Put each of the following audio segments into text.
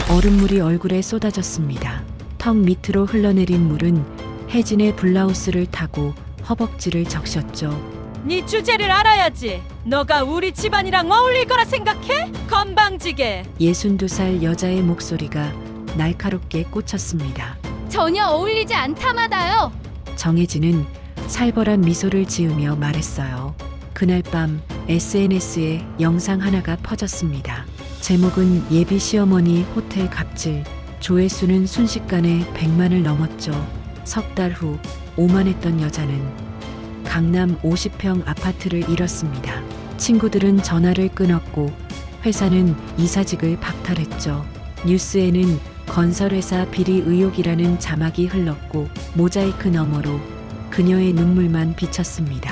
얼음물이 얼굴에 쏟아졌습니다. 턱 밑으로 흘러내린 물은 혜진의 블라우스를 타고 허벅지를 적셨죠. 네 주제를 알아야지. 너가 우리 집안이랑 어울릴 거라 생각해? 건방지게. 62살 여자의 목소리가 날카롭게 꽂혔습니다. 전혀 어울리지 않다마다요. 정혜진은 살벌한 미소를 지으며 말했어요. 그날 밤 SNS에 영상 하나가 퍼졌습니다. 제목은 예비 시어머니 호텔 갑질. 조회수는 순식간에 100만을 넘었죠. 석 달 후 오만했던 여자는 강남 50평 아파트를 잃었습니다. 친구들은 전화를 끊었고 회사는 이사직을 박탈했죠. 뉴스에는 건설회사 비리 의혹이라는 자막이 흘렀고 모자이크 너머로 그녀의 눈물만 비쳤습니다.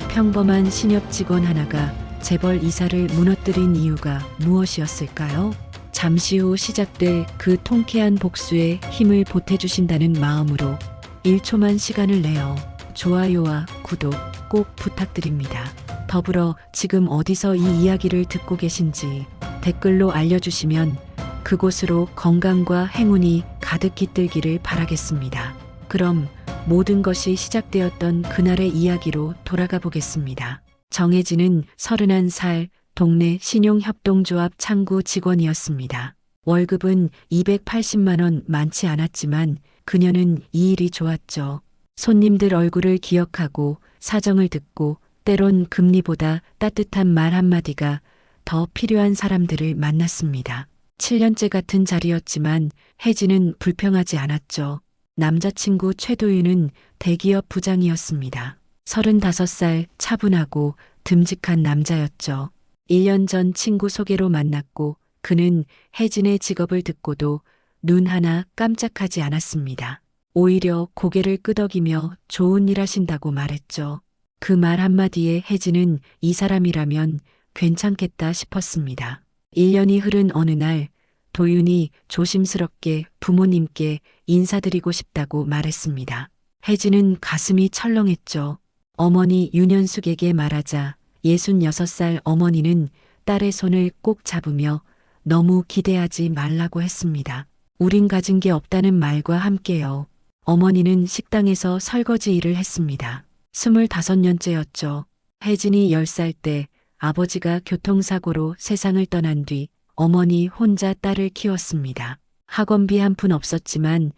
평범한 신협 직원 하나가 재벌 이사를 무너뜨린 이유가 무엇이었을까요? 잠시 후 시작될 그 통쾌한 복수에 힘을 보태주신다는 마음으로 1초만 시간을 내어 좋아요와 구독 꼭 부탁드립니다. 더불어 지금 어디서 이 이야기를 듣고 계신지 댓글로 알려주시면 그곳으로 건강과 행운이 가득 깃들기를 바라겠습니다. 그럼 모든 것이 시작되었던 그날의 이야기로 돌아가 보겠습니다. 정혜진은 31살 동네 신용협동조합 창구 직원이었습니다. 월급은 280만 원 많지 않았지만 그녀는 이 일이 좋았죠. 손님들 얼굴을 기억하고 사정을 듣고 때론 금리보다 따뜻한 말 한마디가 더 필요한 사람들을 만났습니다. 7년째 같은 자리였지만 혜진은 불평하지 않았죠. 남자친구 최도윤은 대기업 부장이었습니다. 35살 차분하고 듬직한 남자였죠. 1년 전 친구 소개로 만났고 그는 혜진의 직업을 듣고도 눈 하나 깜짝하지 않았습니다. 오히려 고개를 끄덕이며 좋은 일 하신다고 말했죠. 그 말 한마디에 혜진은 이 사람이라면 괜찮겠다 싶었습니다. 1년이 흐른 어느 날 도윤이 조심스럽게 부모님께 인사드리고 싶다고 말했습니다. 혜진은 가슴이 철렁했죠. 어머니 윤현숙에게 말하자 66살 어머니는 딸의 손을 꼭 잡으며 너무 기대하지 말라고 했습니다. 우린 가진 게 없다는 말과 함께요. 어머니는 식당에서 설거지 일을 했습니다. 25년째였죠. 혜진이 10살 때 아버지가 교통사고로 세상을 떠난 뒤 어머니 혼자 딸을 키웠습니다. 학원비 한 푼 없었지만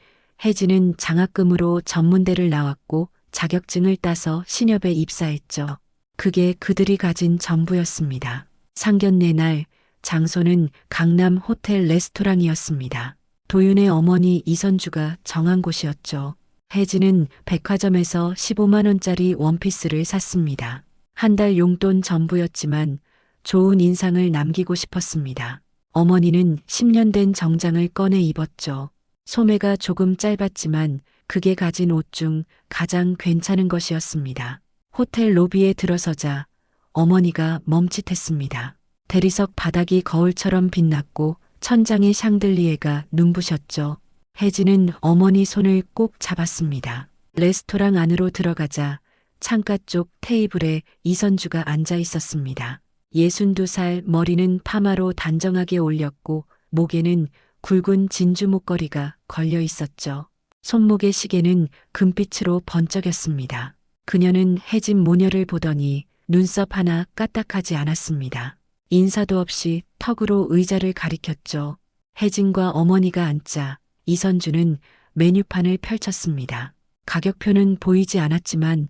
혜진은 장학금으로 전문대를 나왔고 자격증을 따서 신협에 입사했죠. 그게 그들이 가진 전부였습니다. 상견례 날 장소는 강남 호텔 레스토랑이었습니다. 도윤의 어머니 이선주가 정한 곳이었죠. 혜진은 백화점에서 15만 원짜리 원피스를 샀습니다. 한 달 용돈 전부였지만 좋은 인상을 남기고 싶었습니다. 어머니는 10년 된 정장을 꺼내 입었죠. 소매가 조금 짧았지만 그게 가진 옷 중 가장 괜찮은 것이었습니다. 호텔 로비에 들어서자 어머니가 멈칫했습니다. 대리석 바닥이 거울처럼 빛났고 천장의 샹들리에가 눈부셨죠. 혜진은 어머니 손을 꼭 잡았습니다. 레스토랑 안으로 들어가자 창가 쪽 테이블에 이선주가 앉아 있었습니다. 62살 머리는 파마로 단정하게 올렸고 목에는 굵은 진주 목걸이가 걸려 있었죠. 손목의 시계는 금빛으로 번쩍였습니다. 그녀는 혜진 모녀를 보더니 눈썹 하나 까딱하지 않았습니다. 인사도 없이 턱으로 의자를 가리켰죠. 혜진과 어머니가 앉자 이선주는 메뉴판을 펼쳤습니다. 가격표는 보이지 않았지만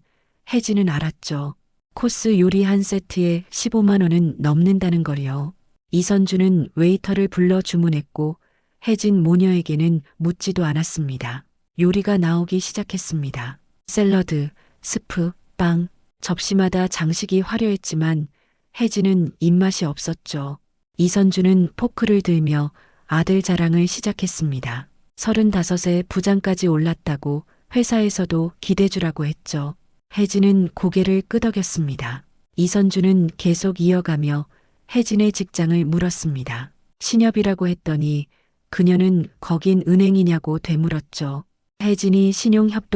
혜진은 알았죠. 코스 요리 한 세트에 15만 원은 넘는다는 걸요. 이선주는 웨이터를 불러 주문했고 혜진 모녀에게는 묻지도 않았습니다. 요리가 나오기 시작했습니다. 샐러드, 스프, 빵, 접시마다 장식이 화려했지만 혜진은 입맛이 없었죠. 이선주는 포크를 들며 아들 자랑을 시작했습니다. 35에 부장까지 올랐다고 회사에서도 기대주라고 했죠. 혜진은 고개를 끄덕였습니다. 이선주는 계속 이어가며 혜진의 직장을 물었습니다. 신협이라고 했더니 그녀는 거긴 은행이냐고 되물었죠. 혜진이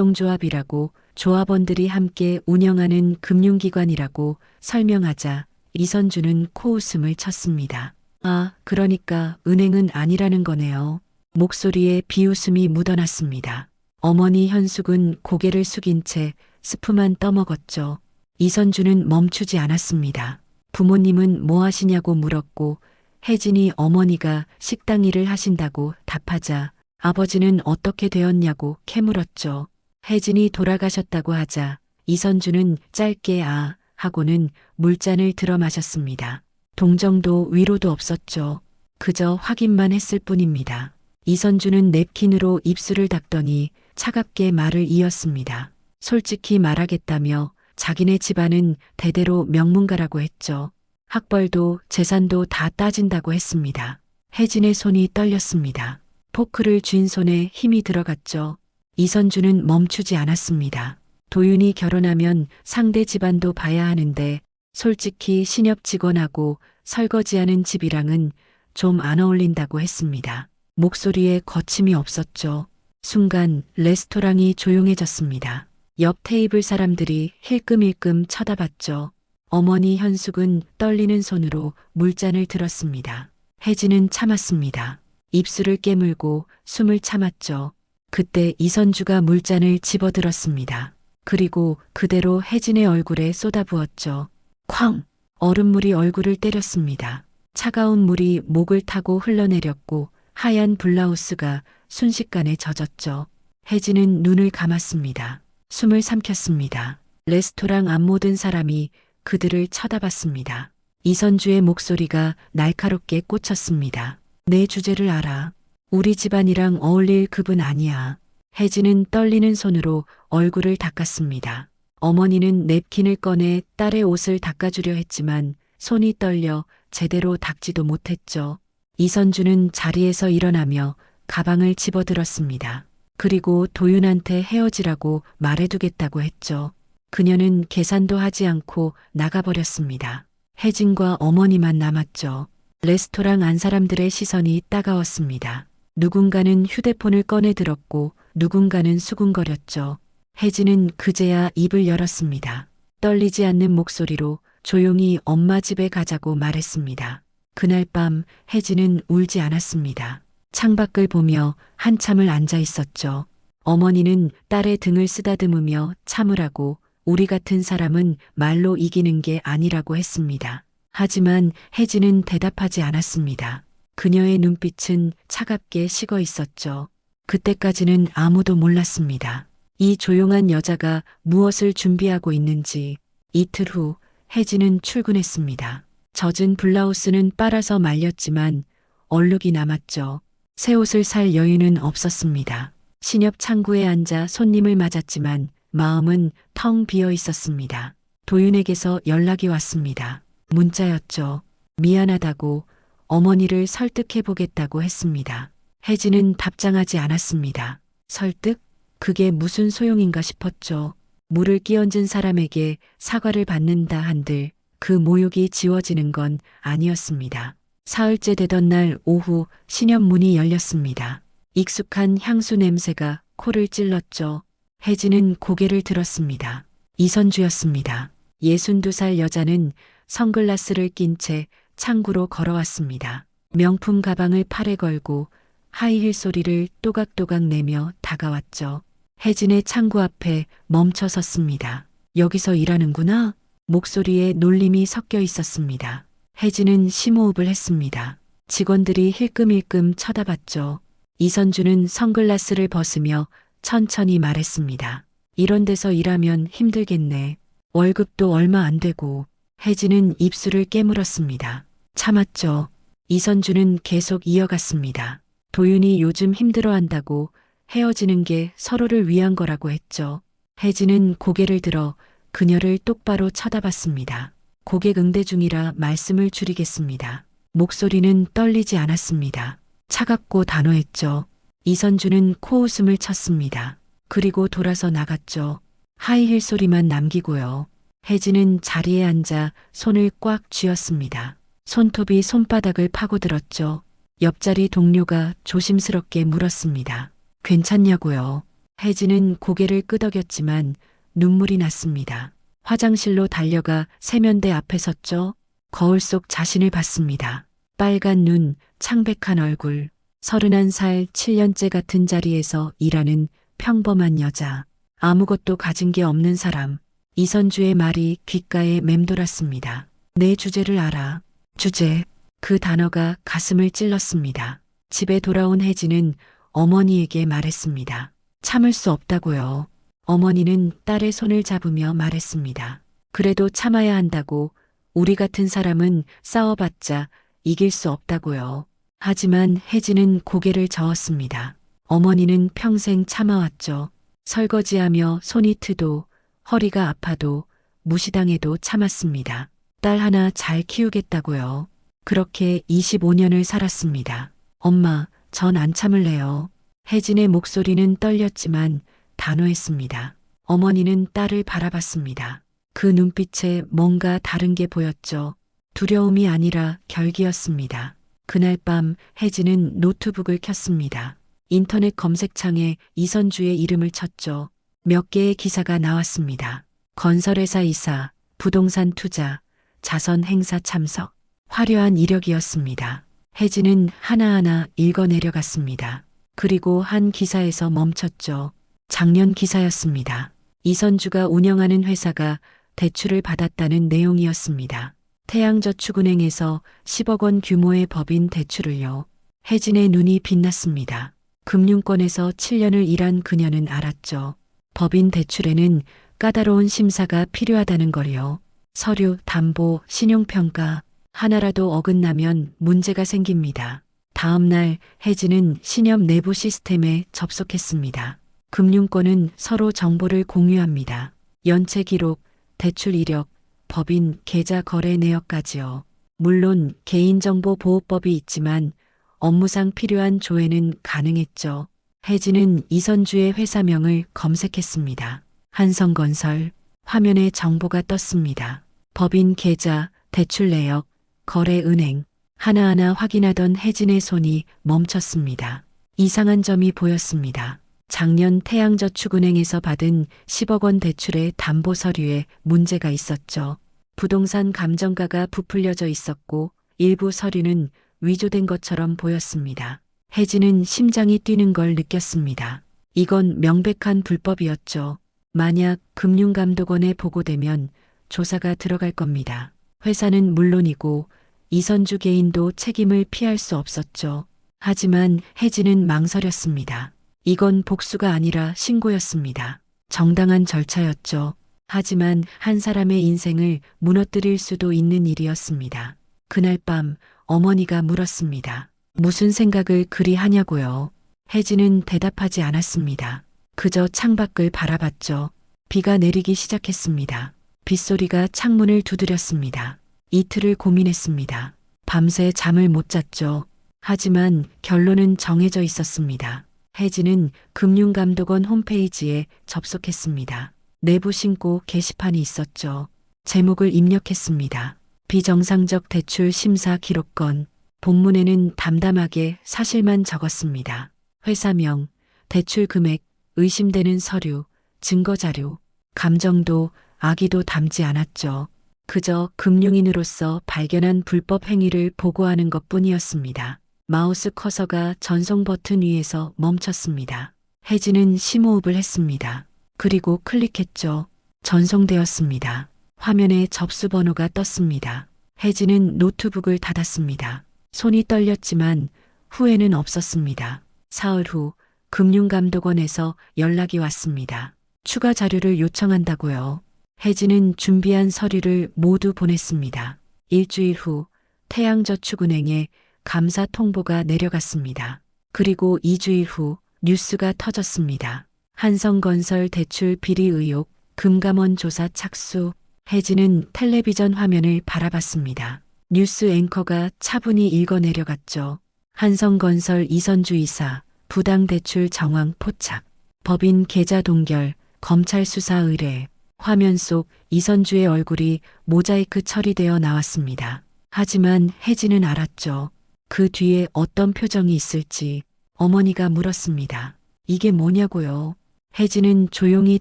신용협동조합이라고 조합원들이 함께 운영하는 금융기관이라고 설명하자 이선주는 코웃음을 쳤습니다. 아, 그러니까 은행은 아니라는 거네요. 목소리에 비웃음이 묻어났습니다. 어머니 현숙은 고개를 숙인 채 스프만 떠먹었죠. 이선주는 멈추지 않았습니다. 부모님은 뭐 하시냐고 물었고 혜진이 어머니가 식당 일을 하신다고 답하자 아버지는 어떻게 되었냐고 캐물었죠. 혜진이 돌아가셨다고 하자 이선주는 짧게 아 하고는 물잔을 들어 마셨습니다. 동정도 위로도 없었죠. 그저 확인만 했을 뿐입니다. 이선주는 냅킨으로 입술을 닦더니 차갑게 말을 이었습니다. 솔직히 말하겠다며 자기네 집안은 대대로 명문가라고 했죠. 학벌도 재산도 다 따진다고 했습니다. 혜진의 손이 떨렸습니다. 포크를 쥔 손에 힘이 들어갔죠. 이선주는 멈추지 않았습니다. 도윤이 결혼하면 상대 집안도 봐야 하는데 솔직히 신협 직원하고 설거지하는 집이랑은 좀 안 어울린다고 했습니다. 목소리에 거침이 없었죠. 순간 레스토랑이 조용해졌습니다. 옆 테이블 사람들이 힐끔힐끔 쳐다봤죠. 어머니 현숙은 떨리는 손으로 물잔을 들었습니다. 혜진은 참았습니다. 입술을 깨물고 숨을 참았죠. 그때 이선주가 물잔을 집어들었습니다. 그리고 그대로 혜진의 얼굴에 쏟아부었죠. 쾅! 얼음물이 얼굴을 때렸습니다. 차가운 물이 목을 타고 흘러내렸고 하얀 블라우스가 순식간에 젖었죠. 혜진은 눈을 감았습니다. 숨을 삼켰습니다. 레스토랑 앞 모든 사람이 그들을 쳐다봤습니다. 이선주의 목소리가 날카롭게 꽂혔습니다. 내 주제를 알아. 우리 집안이랑 어울릴 급은 아니야. 혜진은 떨리는 손으로 얼굴을 닦았습니다. 어머니는 냅킨을 꺼내 딸의 옷을 닦아주려 했지만 손이 떨려 제대로 닦지도 못했죠. 이선주는 자리에서 일어나며 가방을 집어들었습니다. 그리고 도윤한테 헤어지라고 말해두겠다고 했죠. 그녀는 계산도 하지 않고 나가버렸습니다. 혜진과 어머니만 남았죠. 레스토랑 안 사람들의 시선이 따가웠습니다. 누군가는 휴대폰을 꺼내 들었고 누군가는 수군거렸죠. 혜진은 그제야 입을 열었습니다. 떨리지 않는 목소리로 조용히 엄마 집에 가자고 말했습니다. 그날 밤 혜진은 울지 않았습니다. 창밖을 보며 한참을 앉아 있었죠. 어머니는 딸의 등을 쓰다듬으며 참으라고 우리 같은 사람은 말로 이기는 게 아니라고 했습니다. 하지만 혜진은 대답하지 않았습니다. 그녀의 눈빛은 차갑게 식어 있었죠. 그때까지는 아무도 몰랐습니다. 이 조용한 여자가 무엇을 준비하고 있는지. 이틀 후 혜진은 출근했습니다. 젖은 블라우스는 빨아서 말렸지만 얼룩이 남았죠. 새 옷을 살 여유는 없었습니다. 신협 창구에 앉아 손님을 맞았지만 마음은 텅 비어 있었습니다. 도윤에게서 연락이 왔습니다. 문자였죠. 미안하다고 어머니를 설득해 보겠다고 했습니다. 혜진은 답장하지 않았습니다. 설득? 그게 무슨 소용인가 싶었죠. 물을 끼얹은 사람에게 사과를 받는다 한들 그 모욕이 지워지는 건 아니었습니다. 사흘째 되던 날 오후 신협 문이 열렸습니다. 익숙한 향수 냄새가 코를 찔렀죠. 혜진은 고개를 들었습니다. 이선주였습니다. 62살 여자는 선글라스를 낀 채 창구로 걸어왔습니다. 명품 가방을 팔에 걸고 하이힐 소리를 또각또각 내며 다가왔죠. 혜진의 창구 앞에 멈춰 섰습니다. 여기서 일하는구나? 목소리에 놀림이 섞여 있었습니다. 혜진은 심호흡을 했습니다. 직원들이 힐끔힐끔 쳐다봤죠. 이선주는 선글라스를 벗으며 천천히 말했습니다. 이런 데서 일하면 힘들겠네. 월급도 얼마 안 되고. 혜진은 입술을 깨물었습니다. 참았죠. 이선주는 계속 이어갔습니다. 도윤이 요즘 힘들어한다고 헤어지는 게 서로를 위한 거라고 했죠. 혜진은 고개를 들어 그녀를 똑바로 쳐다봤습니다. 고객 응대 중이라 말씀을 줄이겠습니다. 목소리는 떨리지 않았습니다. 차갑고 단호했죠. 이선주는 코웃음을 쳤습니다. 그리고 돌아서 나갔죠. 하이힐 소리만 남기고요. 혜진은 자리에 앉아 손을 꽉 쥐었습니다. 손톱이 손바닥을 파고들었죠. 옆자리 동료가 조심스럽게 물었습니다. 괜찮냐고요? 혜진은 고개를 끄덕였지만 눈물이 났습니다. 화장실로 달려가 세면대 앞에 섰죠. 거울 속 자신을 봤습니다. 빨간 눈, 창백한 얼굴, 31살 7년째 같은 자리에서 일하는 평범한 여자. 아무것도 가진 게 없는 사람. 이선주의 말이 귓가에 맴돌았습니다. 내 주제를 알아. 주제. 그 단어가 가슴을 찔렀습니다. 집에 돌아온 혜진은 어머니에게 말했습니다. 참을 수 없다고요. 어머니는 딸의 손을 잡으며 말했습니다. 그래도 참아야 한다고. 우리 같은 사람은 싸워봤자 이길 수 없다고요. 하지만 혜진은 고개를 저었습니다. 어머니는 평생 참아왔죠. 설거지하며 손이 트도 허리가 아파도 무시당해도 참았습니다. 딸 하나 잘 키우겠다고요. 그렇게 25년을 살았습니다. 엄마, 전 안 참을래요. 혜진의 목소리는 떨렸지만 단호했습니다. 어머니는 딸을 바라봤습니다. 그 눈빛에 뭔가 다른 게 보였죠. 두려움이 아니라 결기였습니다. 그날 밤 혜진은 노트북을 켰습니다. 인터넷 검색창에 이선주의 이름을 쳤죠. 몇 개의 기사가 나왔습니다. 건설회사 이사, 부동산 투자, 자선 행사 참석. 화려한 이력이었습니다. 혜진은 하나하나 읽어내려갔습니다. 그리고 한 기사에서 멈췄죠. 작년 기사였습니다. 이선주가 운영하는 회사가 대출을 받았다는 내용이었습니다. 태양저축은행에서 10억 원 규모의 법인 대출을요. 혜진의 눈이 빛났습니다. 금융권에서 7년을 일한 그녀는 알았죠. 법인 대출에는 까다로운 심사가 필요하다는 걸요. 서류, 담보, 신용평가 하나라도 어긋나면 문제가 생깁니다. 다음 날 혜진은 신협 내부 시스템에 접속했습니다. 금융권은 서로 정보를 공유합니다. 연체 기록, 대출 이력, 법인 계좌 거래 내역까지요. 물론 개인정보보호법이 있지만 업무상 필요한 조회는 가능했죠. 혜진은 이선주의 회사명을 검색했습니다. 한성건설. 화면에 정보가 떴습니다. 법인 계좌, 대출 내역, 거래 은행. 하나하나 확인하던 혜진의 손이 멈췄습니다. 이상한 점이 보였습니다. 작년 태양저축은행에서 받은 10억 원 대출의 담보 서류에 문제가 있었죠. 부동산 감정가가 부풀려져 있었고 일부 서류는 위조된 것처럼 보였습니다. 혜진은 심장이 뛰는 걸 느꼈습니다. 이건 명백한 불법이었죠. 만약 금융감독원에 보고되면 조사가 들어갈 겁니다. 회사는 물론이고 이선주 개인도 책임을 피할 수 없었죠. 하지만 혜진은 망설였습니다. 이건 복수가 아니라 신고였습니다. 정당한 절차였죠. 하지만 한 사람의 인생을 무너뜨릴 수도 있는 일이었습니다. 그날 밤 어머니가 물었습니다. 무슨 생각을 그리 하냐고요. 혜진은 대답하지 않았습니다. 그저 창밖을 바라봤죠. 비가 내리기 시작했습니다. 빗소리가 창문을 두드렸습니다. 이틀을 고민했습니다. 밤새 잠을 못 잤죠. 하지만 결론은 정해져 있었습니다. 혜진은 금융감독원 홈페이지에 접속했습니다. 내부 신고 게시판이 있었죠. 제목을 입력했습니다. 비정상적 대출 심사 기록건. 본문에는 담담하게 사실만 적었습니다. 회사명, 대출 금액, 의심되는 서류, 증거자료, 감정도 악의도 담지 않았죠. 그저 금융인으로서 발견한 불법 행위를 보고하는 것뿐이었습니다. 마우스 커서가 전송 버튼 위에서 멈췄습니다. 혜진은 심호흡을 했습니다. 그리고 클릭했죠. 전송되었습니다. 화면에 접수 번호가 떴습니다. 혜진은 노트북을 닫았습니다. 손이 떨렸지만 후회는 없었습니다. 사흘 후 금융감독원에서 연락이 왔습니다. 추가 자료를 요청한다고요. 혜진은 준비한 서류를 모두 보냈습니다. 일주일 후 태양저축은행에 감사 통보가 내려갔습니다. 그리고 2주일 후 뉴스가 터졌습니다. 한성건설 대출 비리 의혹, 금감원 조사 착수. 혜진은 텔레비전 화면을 바라봤습니다. 뉴스 앵커가 차분히 읽어내려갔죠. 한성건설 이선주 이사, 부당대출 정황 포착, 법인 계좌 동결, 검찰 수사 의뢰. 화면 속 이선주의 얼굴이 모자이크 처리되어 나왔습니다. 하지만 혜진은 알았죠. 그 뒤에 어떤 표정이 있을지. 어머니가 물었습니다. 이게 뭐냐고요? 혜진은 조용히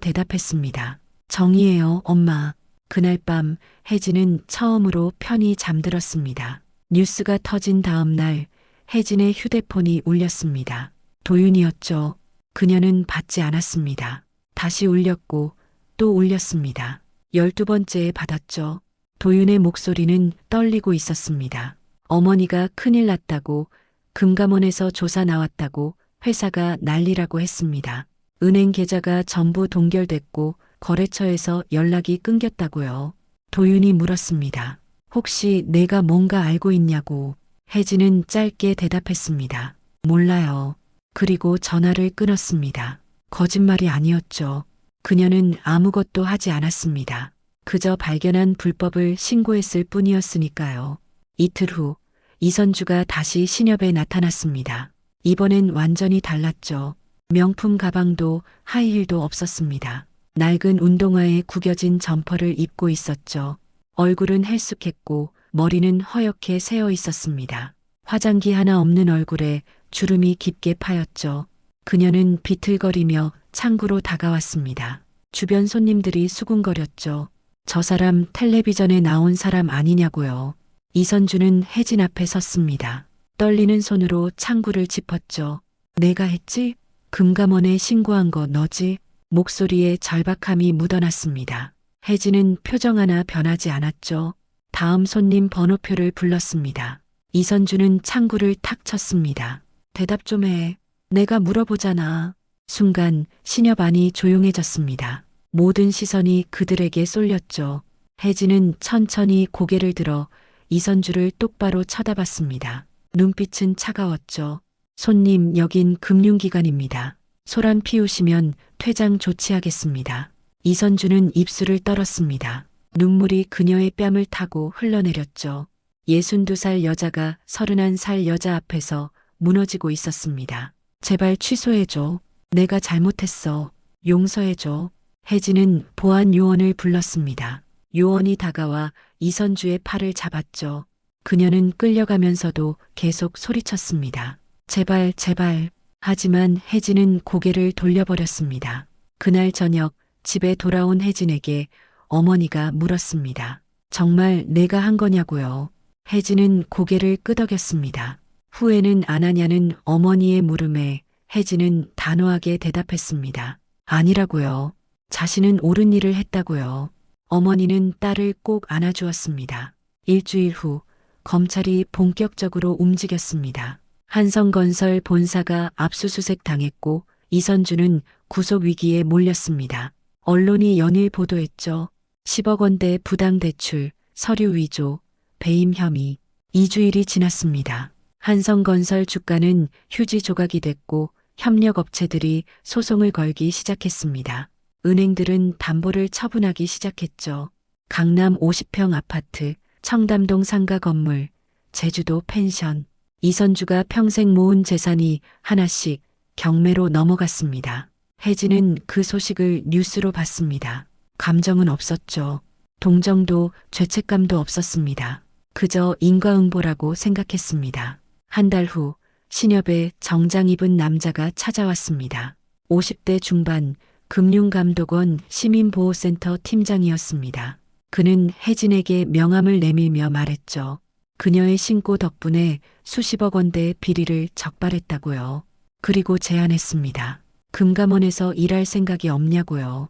대답했습니다. 정의예요, 엄마. 그날 밤 혜진은 처음으로 편히 잠들었습니다. 뉴스가 터진 다음 날 혜진의 휴대폰이 울렸습니다. 도윤이었죠. 그녀는 받지 않았습니다. 다시 울렸고 또 울렸습니다. 12번째에 받았죠. 도윤의 목소리는 떨리고 있었습니다. 어머니가 큰일 났다고, 금감원에서 조사 나왔다고, 회사가 난리라고 했습니다. 은행 계좌가 전부 동결됐고 거래처에서 연락이 끊겼다고요. 도윤이 물었습니다. 혹시 내가 뭔가 알고 있냐고. 혜진은 짧게 대답했습니다. 몰라요. 그리고 전화를 끊었습니다. 거짓말이 아니었죠. 그녀는 아무것도 하지 않았습니다. 그저 발견한 불법을 신고했을 뿐이었으니까요. 이틀 후 이선주가 다시 신협에 나타났습니다. 이번엔 완전히 달랐죠. 명품 가방도 하이힐도 없었습니다. 낡은 운동화에 구겨진 점퍼를 입고 있었죠. 얼굴은 헬쑥했고 머리는 허옇게 새어 있었습니다. 화장기 하나 없는 얼굴에 주름이 깊게 파였죠. 그녀는 비틀거리며 창구로 다가왔습니다. 주변 손님들이 수군거렸죠. 저 사람 텔레비전에 나온 사람 아니냐고요. 이선주는 혜진 앞에 섰습니다. 떨리는 손으로 창구를 짚었죠. 내가 했지? 금감원에 신고한 거 너지? 목소리에 절박함이 묻어났습니다. 혜진은 표정 하나 변하지 않았죠. 다음 손님 번호표를 불렀습니다. 이선주는 창구를 탁 쳤습니다. 대답 좀 해. 내가 물어보잖아. 순간 신협 안이 조용해졌습니다. 모든 시선이 그들에게 쏠렸죠. 혜진은 천천히 고개를 들어 이선주를 똑바로 쳐다봤습니다. 눈빛은 차가웠죠. 손님, 여긴 금융기관입니다. 소란 피우시면 퇴장 조치하겠습니다. 이선주는 입술을 떨었습니다. 눈물이 그녀의 뺨을 타고 흘러내렸죠. 62살 여자가 31살 여자 앞에서 무너지고 있었습니다. 제발 취소해줘. 내가 잘못했어. 용서해줘. 혜진은 보안 요원을 불렀습니다. 요원이 다가와 이선주의 팔을 잡았죠. 그녀는 끌려가면서도 계속 소리쳤습니다. 제발, 제발. 하지만 혜진은 고개를 돌려버렸습니다. 그날 저녁 집에 돌아온 혜진에게 어머니가 물었습니다. 정말 내가 한 거냐고요. 혜진은 고개를 끄덕였습니다. 후회는 안 하냐는 어머니의 물음에 혜진은 단호하게 대답했습니다. 아니라고요. 자신은 옳은 일을 했다고요. 어머니는 딸을 꼭 안아주었습니다. 일주일 후 검찰이 본격적으로 움직였습니다. 한성건설 본사가 압수수색 당했고 이선주는 구속 위기에 몰렸습니다. 언론이 연일 보도했죠. 10억 원대 부당대출, 서류 위조, 배임 혐의. 2주일이 지났습니다. 한성건설 주가는 휴지 조각이 됐고 협력업체들이 소송을 걸기 시작했습니다. 은행들은 담보를 처분하기 시작했죠. 강남 50평 아파트, 청담동 상가 건물, 제주도 펜션. 이선주가 평생 모은 재산이 하나씩 경매로 넘어갔습니다. 혜진은 그 소식을 뉴스로 봤습니다. 감정은 없었죠. 동정도 죄책감도 없었습니다. 그저 인과응보라고 생각했습니다. 한 달 후 신협에 정장 입은 남자가 찾아왔습니다. 50대 중반 금융감독원 시민보호센터 팀장이었습니다. 그는 혜진에게 명함을 내밀며 말했죠. 그녀의 신고 덕분에 수십억 원대의 비리를 적발했다고요. 그리고 제안했습니다. 금감원에서 일할 생각이 없냐고요.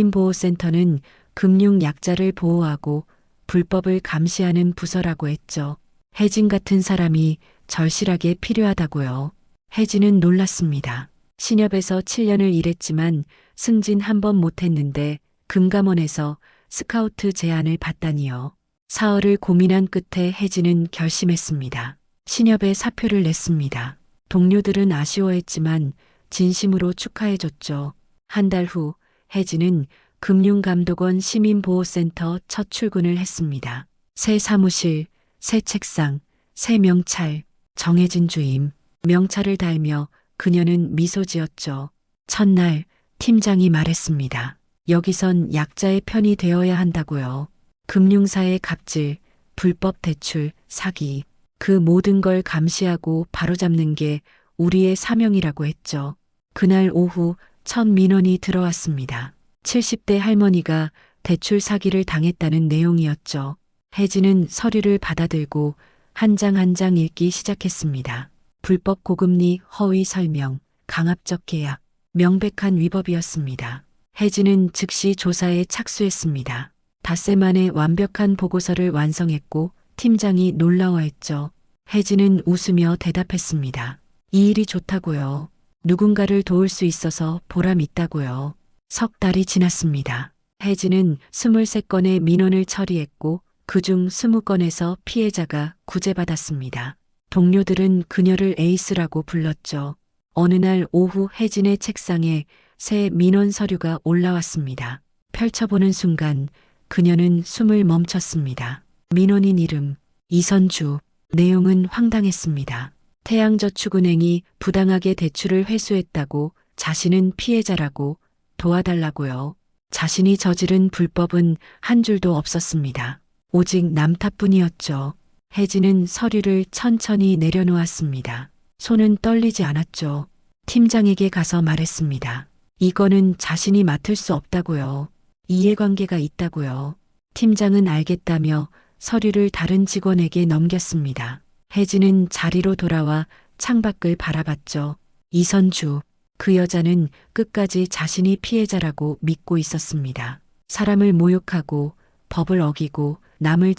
시민보호센터는 금융 약자를 보호하고 불법을 감시하는 부서라고 했죠. 혜진 같은 사람이 절실하게 필요하다고요. 혜진은 놀랐습니다. 신협에서 7년을 일했지만 승진 한 번 못했는데 금감원에서 스카우트 제안을 받다니요. 사흘을 고민한 끝에 혜진은 결심했습니다. 신협에 사표를 냈습니다. 동료들은 아쉬워했지만 진심으로 축하해줬죠. 한 달 후 혜진은 금융감독원 시민보호센터 첫 출근을 했습니다. 새 사무실, 새 책상, 새 명찰, 정해진 주임. 명찰을 달며 그녀는 미소 지었죠. 첫날 팀장이 말했습니다. 여기선 약자의 편이 되어야 한다고요. 금융사의 갑질, 불법 대출, 사기. 그 모든 걸 감시하고 바로잡는 게 우리의 사명이라고 했죠. 그날 오후 첫 민원이 들어왔습니다. 70대 할머니가 대출 사기를 당했다는 내용이었죠. 혜진은 서류를 받아들고 한 장 한 장 읽기 시작했습니다. 불법 고금리, 허위 설명, 강압적 계약, 명백한 위법이었습니다. 혜진은 즉시 조사에 착수했습니다. 닷새 만에 완벽한 보고서를 완성했고 팀장이 놀라워했죠. 혜진은 웃으며 대답했습니다. 이 일이 좋다고요. 누군가를 도울 수 있어서 보람 있다고요. 석 달이 지났습니다. 혜진은 23건의 민원을 처리했고 그중 20건에서 피해자가 구제받았습니다. 동료들은 그녀를 에이스라고 불렀죠. 어느 날 오후 혜진의 책상에 새 민원 서류가 올라왔습니다. 펼쳐보는 순간 그녀는 숨을 멈췄습니다. 민원인 이름 이선주. 내용은 황당했습니다. 태양저축은행이 부당하게 대출을 회수했다고 자신은 피해자라고 도와달라고요. 자신이 저지른 불법은 한 줄도 없었습니다. 오직 남 탓뿐이었죠. 혜진은 서류를 천천히 내려놓았습니다. 손은 떨리지 않았죠. 팀장에게 가서 말했습니다. 이거는 자신이 맡을 수 없다고요. 이해관계가 있다고요. 팀장은 알겠다며 서류를 다른 직원에게 넘겼습니다. 혜진은 자리로 돌아와 창밖을 바라봤죠. 이선주. 그 여자는 끝까지 자신이 피해자라고 믿고 있었습니다. 사람을 모욕하고 법을 어기고 남을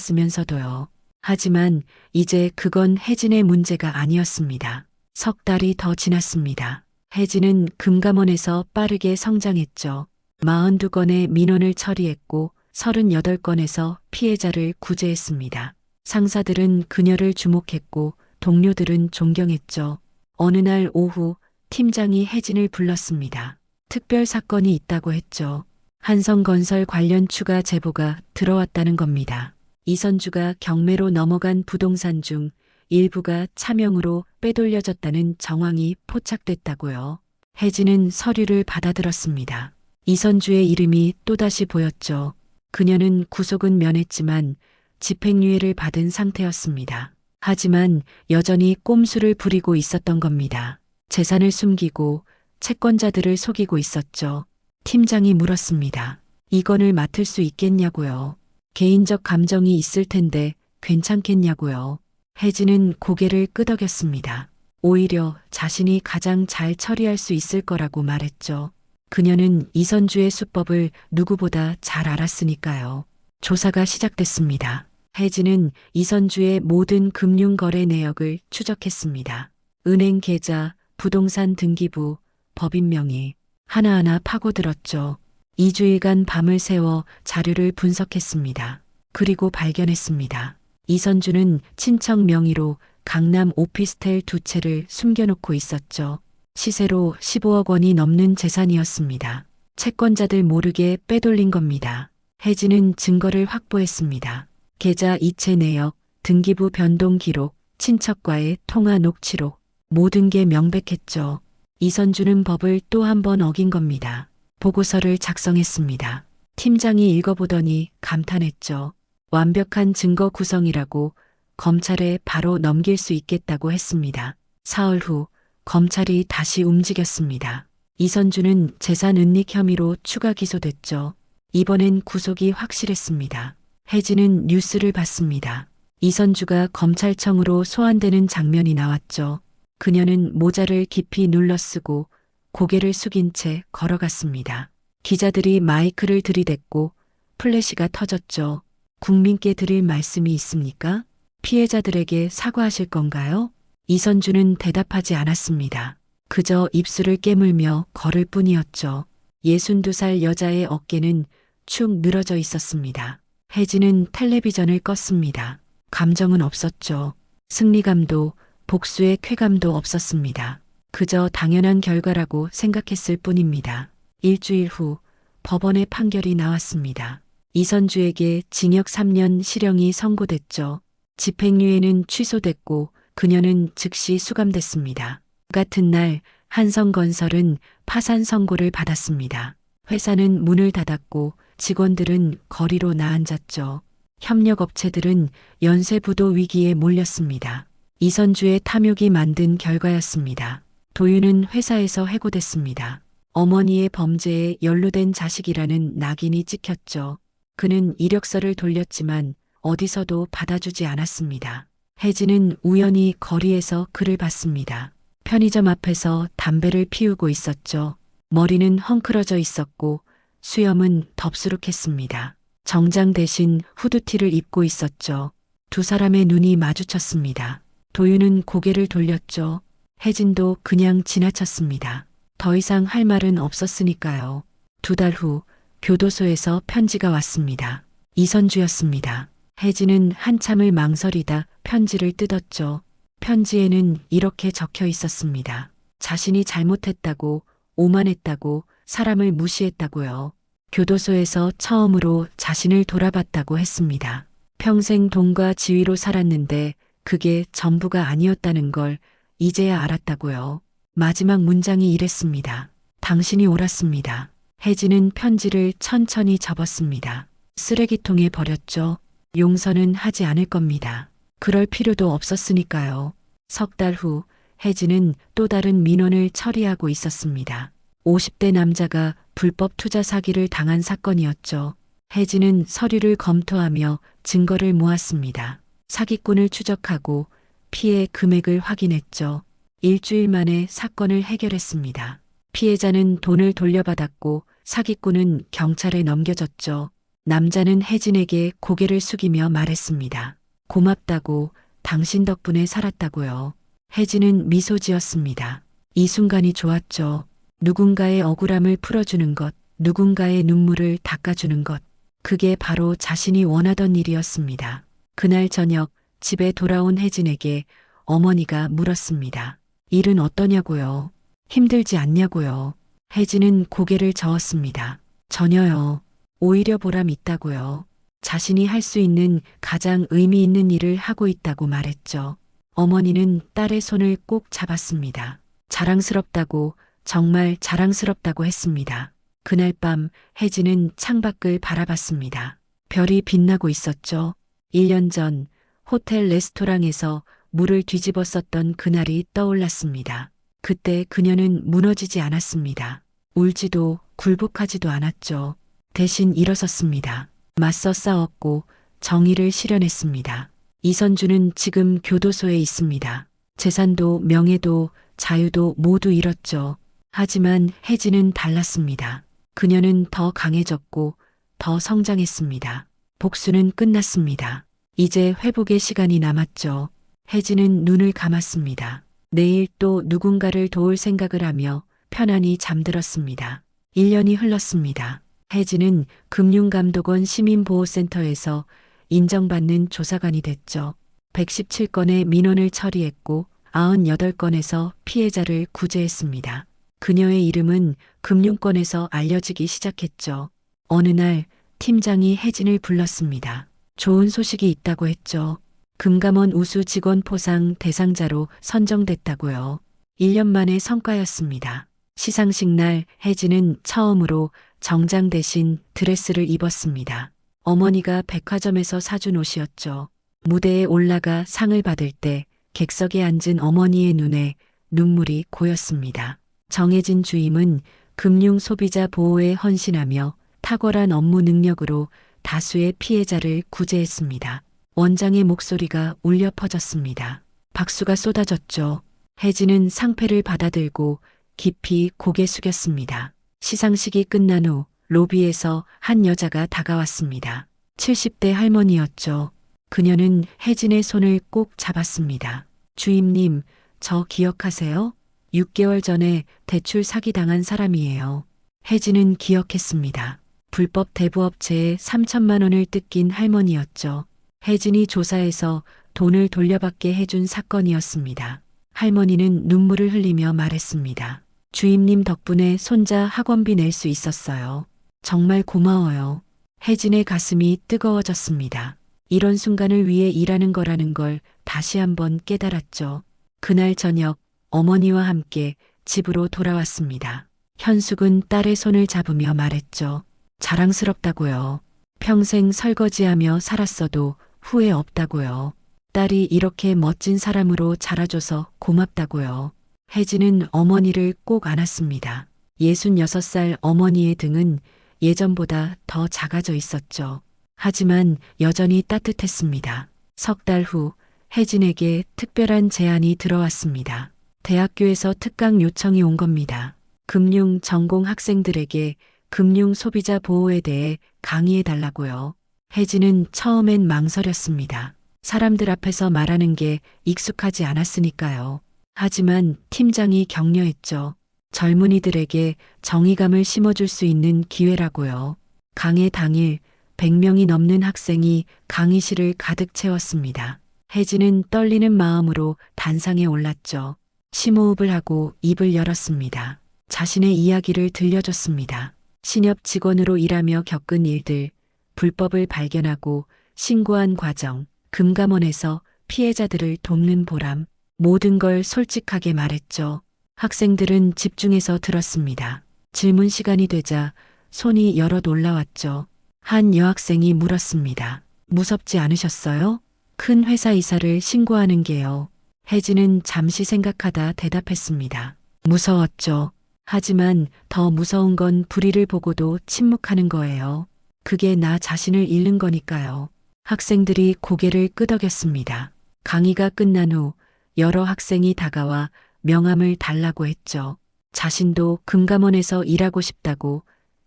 짓밟았으면서도요. 하지만 이제 그건 혜진의 문제가 아니었습니다. 석 달이 더 지났습니다. 혜진은 금감원에서 빠르게 성장했죠. 42건의 민원을 처리했고 38건에서 피해자를 구제했습니다. 상사들은 그녀를 주목했고 동료들은 존경했죠. 어느 날 오후 팀장이 혜진을 불렀습니다. 특별 사건이 있다고 했죠. 한성건설 관련 추가 제보가 들어왔다는 겁니다. 이선주가 경매로 넘어간 부동산 중 일부가 차명으로 빼돌려졌다는 정황이 포착됐다고요. 혜진은 서류를 받아들었습니다. 이선주의 이름이 또다시 보였죠. 그녀는 구속은 면했지만 집행유예를 받은 상태였습니다. 하지만 여전히 꼼수를 부리고 있었던 겁니다. 재산을 숨기고 채권자들을 속이고 있었죠. 팀장이 물었습니다. 이 건을 맡을 수 있겠냐고요. 개인적 감정이 있을 텐데 괜찮겠냐고요. 혜진은 고개를 끄덕였습니다. 오히려 자신이 가장 잘 처리할 수 있을 거라고 말했죠. 그녀는 이선주의 수법을 누구보다 잘 알았으니까요. 조사가 시작됐습니다. 혜진은 이선주의 모든 금융거래 내역을 추적했습니다. 은행 계좌, 부동산 등기부, 법인 명의 하나하나 파고들었죠. 2주일간 밤을 새워 자료를 분석했습니다. 그리고 발견했습니다. 이선주는 친척 명의로 강남 오피스텔 2채를 숨겨놓고 있었죠. 시세로 15억 원이 넘는 재산이었습니다. 채권자들 모르게 빼돌린 겁니다. 혜진은 증거를 확보했습니다. 계좌 이체 내역, 등기부 변동 기록, 친척과의 통화 녹취록, 모든 게 명백했죠. 이선주는 법을 또 한 번 어긴 겁니다. 보고서를 작성했습니다. 팀장이 읽어보더니 감탄했죠. 완벽한 증거 구성이라고 검찰에 바로 넘길 수 있겠다고 했습니다. 사흘 후 검찰이 다시 움직였습니다. 이선주는 재산 은닉 혐의로 추가 기소됐죠. 이번엔 구속이 확실했습니다. 혜진은 뉴스를 봤습니다. 이선주가 검찰청으로 소환되는 장면이 나왔죠. 그녀는 모자를 깊이 눌러쓰고 고개를 숙인 채 걸어갔습니다. 기자들이 마이크를 들이댔고 플래시가 터졌죠. 국민께 드릴 말씀이 있습니까? 피해자들에게 사과하실 건가요? 이선주는 대답하지 않았습니다. 그저 입술을 깨물며 걸을 뿐이었죠. 62살 여자의 어깨는 축 늘어져 있었습니다. 혜진은 텔레비전을 껐습니다. 감정은 없었죠. 승리감도 복수의 쾌감도 없었습니다. 그저 당연한 결과라고 생각했을 뿐입니다. 일주일 후 법원의 판결이 나왔습니다. 이선주에게 징역 3년 실형이 선고됐죠. 집행유예는 취소됐고 그녀는 즉시 수감됐습니다. 같은 날 한성건설은 파산 선고를 받았습니다. 회사는 문을 닫았고 직원들은 거리로 나앉았죠. 협력업체들은 연쇄부도 위기에 몰렸습니다. 이선주의 탐욕이 만든 결과였습니다. 도윤은 회사에서 해고됐습니다. 어머니의 범죄에 연루된 자식이라는 낙인이 찍혔죠. 그는 이력서를 돌렸지만 어디서도 받아주지 않았습니다. 혜진은 우연히 거리에서 그를 봤습니다. 편의점 앞에서 담배를 피우고 있었죠. 머리는 헝클어져 있었고 수염은 덥수룩했습니다. 정장 대신 후드티를 입고 있었죠. 두 사람의 눈이 마주쳤습니다. 도윤은 고개를 돌렸죠. 혜진도 그냥 지나쳤습니다. 더 이상 할 말은 없었으니까요. 2달 후 교도소에서 편지가 왔습니다. 이선주였습니다. 혜진은 한참을 망설이다 편지를 뜯었죠. 편지에는 이렇게 적혀 있었습니다. 자신이 잘못했다고, 오만했다고, 사람을 무시했다고요. 교도소에서 처음으로 자신을 돌아봤다고 했습니다. 평생 돈과 지위로 살았는데 그게 전부가 아니었다는 걸 이제야 알았다고요. 마지막 문장이 이랬습니다. 당신이 옳았습니다. 혜진은 편지를 천천히 접었습니다. 쓰레기통에 버렸죠. 용서는 하지 않을 겁니다. 그럴 필요도 없었으니까요. 석 달 후 혜진은 또 다른 민원을 처리하고 있었습니다. 50대 남자가 불법 투자 사기를 당한 사건이었죠. 혜진은 서류를 검토하며 증거를 모았습니다. 사기꾼을 추적하고 피해 금액을 확인했죠. 일주일 만에 사건을 해결했습니다. 피해자는 돈을 돌려받았고 사기꾼은 경찰에 넘겨졌죠. 남자는 혜진에게 고개를 숙이며 말했습니다. 고맙다고, 당신 덕분에 살았다고요. 혜진은 미소 지었습니다. 이 순간이 좋았죠. 누군가의 억울함을 풀어주는 것, 누군가의 눈물을 닦아주는 것. 그게 바로 자신이 원하던 일이었습니다. 그날 저녁 집에 돌아온 혜진에게 어머니가 물었습니다. 일은 어떠냐고요? 힘들지 않냐고요? 혜진은 고개를 저었습니다. 전혀요. 오히려 보람 있다고요. 자신이 할 수 있는 가장 의미 있는 일을 하고 있다고 말했죠. 어머니는 딸의 손을 꼭 잡았습니다. 자랑스럽다고, 정말 자랑스럽다고 했습니다. 그날 밤 혜진은 창밖을 바라봤습니다. 별이 빛나고 있었죠. 1년 전 호텔 레스토랑에서 물을 뒤집었었던 그날이 떠올랐습니다. 그때 그녀는 무너지지 않았습니다. 울지도 굴복하지도 않았죠. 대신 일어섰습니다. 맞서 싸웠고 정의를 실현했습니다. 이선주는 지금 교도소에 있습니다. 재산도 명예도 자유도 모두 잃었죠. 하지만 혜진은 달랐습니다. 그녀는 더 강해졌고 더 성장했습니다. 복수는 끝났습니다. 이제 회복의 시간이 남았죠. 혜진은 눈을 감았습니다. 내일 또 누군가를 도울 생각을 하며 편안히 잠들었습니다. 1년이 흘렀습니다. 혜진은 금융감독원 시민보호센터에서 인정받는 조사관이 됐죠. 117건의 민원을 처리했고 98건에서 피해자를 구제했습니다. 그녀의 이름은 금융권에서 알려지기 시작했죠. 어느 날 팀장이 혜진을 불렀습니다. 좋은 소식이 있다고 했죠. 금감원 우수 직원 포상 대상자로 선정됐다고요. 1년 만의 성과였습니다. 시상식 날 혜진은 처음으로 정장 대신 드레스를 입었습니다. 어머니가 백화점에서 사준 옷이었죠. 무대에 올라가 상을 받을 때 객석에 앉은 어머니의 눈에 눈물이 고였습니다. 정혜진 주임은 금융 소비자 보호에 헌신하며 탁월한 업무 능력으로 다수의 피해자를 구제했습니다. 원장의 목소리가 울려 퍼졌습니다. 박수가 쏟아졌죠. 혜진은 상패를 받아들고 깊이 고개 숙였습니다. 시상식이 끝난 후 로비에서 한 여자가 다가왔습니다. 70대 할머니였죠. 그녀는 혜진의 손을 꼭 잡았습니다. 주임님, 저 기억하세요? 6개월 전에 대출 사기당한 사람이에요. 혜진은 기억했습니다. 불법 대부업체에 3천만 원을 뜯긴 할머니였죠. 혜진이 조사해서 돈을 돌려받게 해준 사건이었습니다. 할머니는 눈물을 흘리며 말했습니다. 주임님 덕분에 손자 학원비 낼 수 있었어요. 정말 고마워요. 혜진의 가슴이 뜨거워졌습니다. 이런 순간을 위해 일하는 거라는 걸 다시 한번 깨달았죠. 그날 저녁 어머니와 함께 집으로 돌아왔습니다. 현숙은 딸의 손을 잡으며 말했죠. 자랑스럽다고요. 평생 설거지하며 살았어도 후회 없다고요. 딸이 이렇게 멋진 사람으로 자라줘서 고맙다고요. 혜진은 어머니를 꼭 안았습니다. 66살 어머니의 등은 예전보다 더 작아져 있었죠. 하지만 여전히 따뜻했습니다. 석 달 후 혜진에게 특별한 제안이 들어왔습니다. 대학교에서 특강 요청이 온 겁니다. 금융 전공 학생들에게 금융 소비자 보호에 대해 강의해 달라고요. 혜진은 처음엔 망설였습니다. 사람들 앞에서 말하는 게 익숙하지 않았으니까요. 하지만 팀장이 격려했죠. 젊은이들에게 정의감을 심어줄 수 있는 기회라고요. 강의 당일 100명이 넘는 학생이 강의실을 가득 채웠습니다. 혜진은 떨리는 마음으로 단상에 올랐죠. 심호흡을 하고 입을 열었습니다. 자신의 이야기를 들려줬습니다. 신협 직원으로 일하며 겪은 일들, 불법을 발견하고 신고한 과정, 금감원에서 피해자들을 돕는 보람, 모든 걸 솔직하게 말했죠. 학생들은 집중해서 들었습니다. 질문 시간이 되자 손이 여럿 올라왔죠. 한 여학생이 물었습니다. 무섭지 않으셨어요? 큰 회사 이사를 신고하는 게요. 혜진은 잠시 생각하다 대답했습니다. 무서웠죠. 하지만 더 무서운 건 불의를 보고도 침묵하는 거예요. 그게 나 자신을 잃는 거니까요. 학생들이 고개를 끄덕였습니다. 강의가 끝난 후 여러 학생이 다가와 명함을 달라고 했죠. 자신도 금감원에서 일하고 싶다고,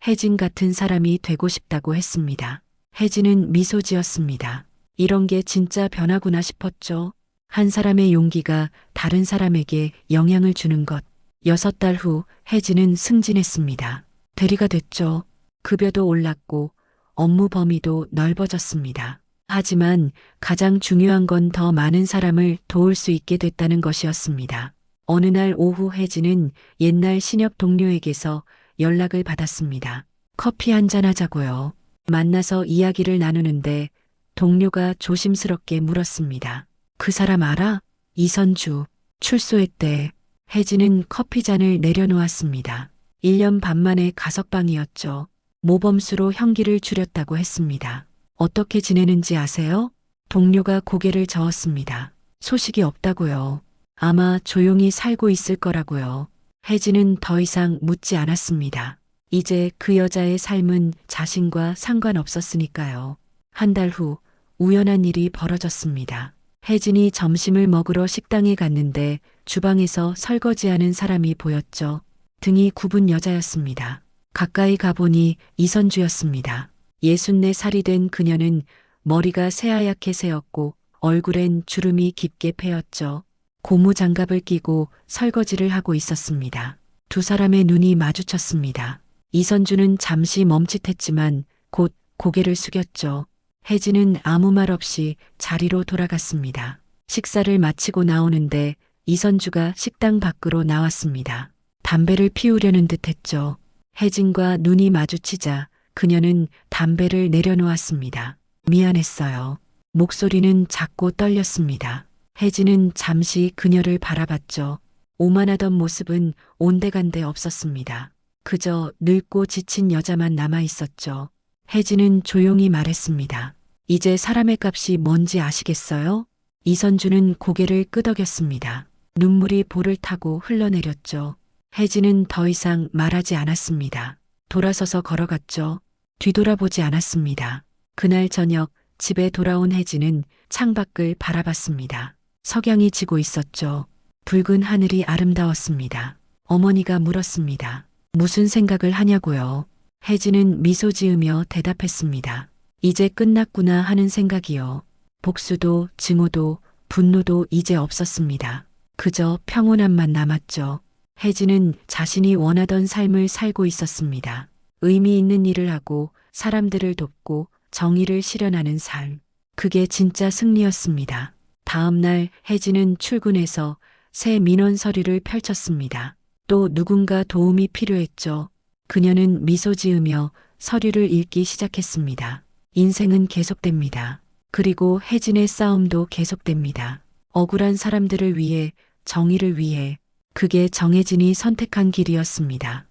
혜진 같은 사람이 되고 싶다고 했습니다. 혜진은 미소 지었습니다. 이런 게 진짜 변화구나 싶었죠. 한 사람의 용기가 다른 사람에게 영향을 주는 것. 6달 후 혜진은 승진했습니다. 대리가 됐죠. 급여도 올랐고 업무 범위도 넓어졌습니다. 하지만 가장 중요한 건 더 많은 사람을 도울 수 있게 됐다는 것이었습니다. 어느 날 오후 혜진은 옛날 신협 동료에게서 연락을 받았습니다. 커피 한잔 하자고요. 만나서 이야기를 나누는데 동료가 조심스럽게 물었습니다. 그 사람 알아? 이선주. 출소했대. 혜진은 커피잔을 내려놓았습니다. 1년 반 만에 가석방이었죠. 모범수로 형기를 줄였다고 했습니다. 어떻게 지내는지 아세요? 동료가 고개를 저었습니다. 소식이 없다고요. 아마 조용히 살고 있을 거라고요. 혜진은 더 이상 묻지 않았습니다. 이제 그 여자의 삶은 자신과 상관없었으니까요. 한 달 후 우연한 일이 벌어졌습니다. 혜진이 점심을 먹으러 식당에 갔는데 주방에서 설거지하는 사람이 보였죠. 등이 굽은 여자였습니다. 가까이 가보니 이선주였습니다. 64살이 된 그녀는 머리가 새하얗게 새었고 얼굴엔 주름이 깊게 패였죠. 고무장갑을 끼고 설거지를 하고 있었습니다. 두 사람의 눈이 마주쳤습니다. 이선주는 잠시 멈칫했지만 곧 고개를 숙였죠. 혜진은 아무 말 없이 자리로 돌아갔습니다. 식사를 마치고 나오는데 이선주가 식당 밖으로 나왔습니다. 담배를 피우려는 듯 했죠. 혜진과 눈이 마주치자 그녀는 담배를 내려놓았습니다. 미안했어요. 목소리는 작고 떨렸습니다. 혜진은 잠시 그녀를 바라봤죠. 오만하던 모습은 온데간데 없었습니다. 그저 늙고 지친 여자만 남아 있었죠. 혜진은 조용히 말했습니다. 이제 사람의 값이 뭔지 아시겠어요? 이선주는 고개를 끄덕였습니다. 눈물이 볼을 타고 흘러내렸죠. 혜진은 더 이상 말하지 않았습니다. 돌아서서 걸어갔죠. 뒤돌아보지 않았습니다. 그날 저녁 집에 돌아온 혜진은 창밖을 바라봤습니다. 석양이 지고 있었죠. 붉은 하늘이 아름다웠습니다. 어머니가 물었습니다. 무슨 생각을 하냐고요? 혜진은 미소 지으며 대답했습니다. 이제 끝났구나 하는 생각이요. 복수도 증오도 분노도 이제 없었습니다. 그저 평온함만 남았죠. 혜진은 자신이 원하던 삶을 살고 있었습니다. 의미 있는 일을 하고 사람들을 돕고 정의를 실현하는 삶. 그게 진짜 승리였습니다. 다음 날 혜진은 출근해서 새 민원 서류를 펼쳤습니다. 또 누군가 도움이 필요했죠. 그녀는 미소 지으며 서류를 읽기 시작했습니다. 인생은 계속됩니다. 그리고 혜진의 싸움도 계속됩니다. 억울한 사람들을 위해, 정의를 위해. 그게 정혜진이 선택한 길이었습니다.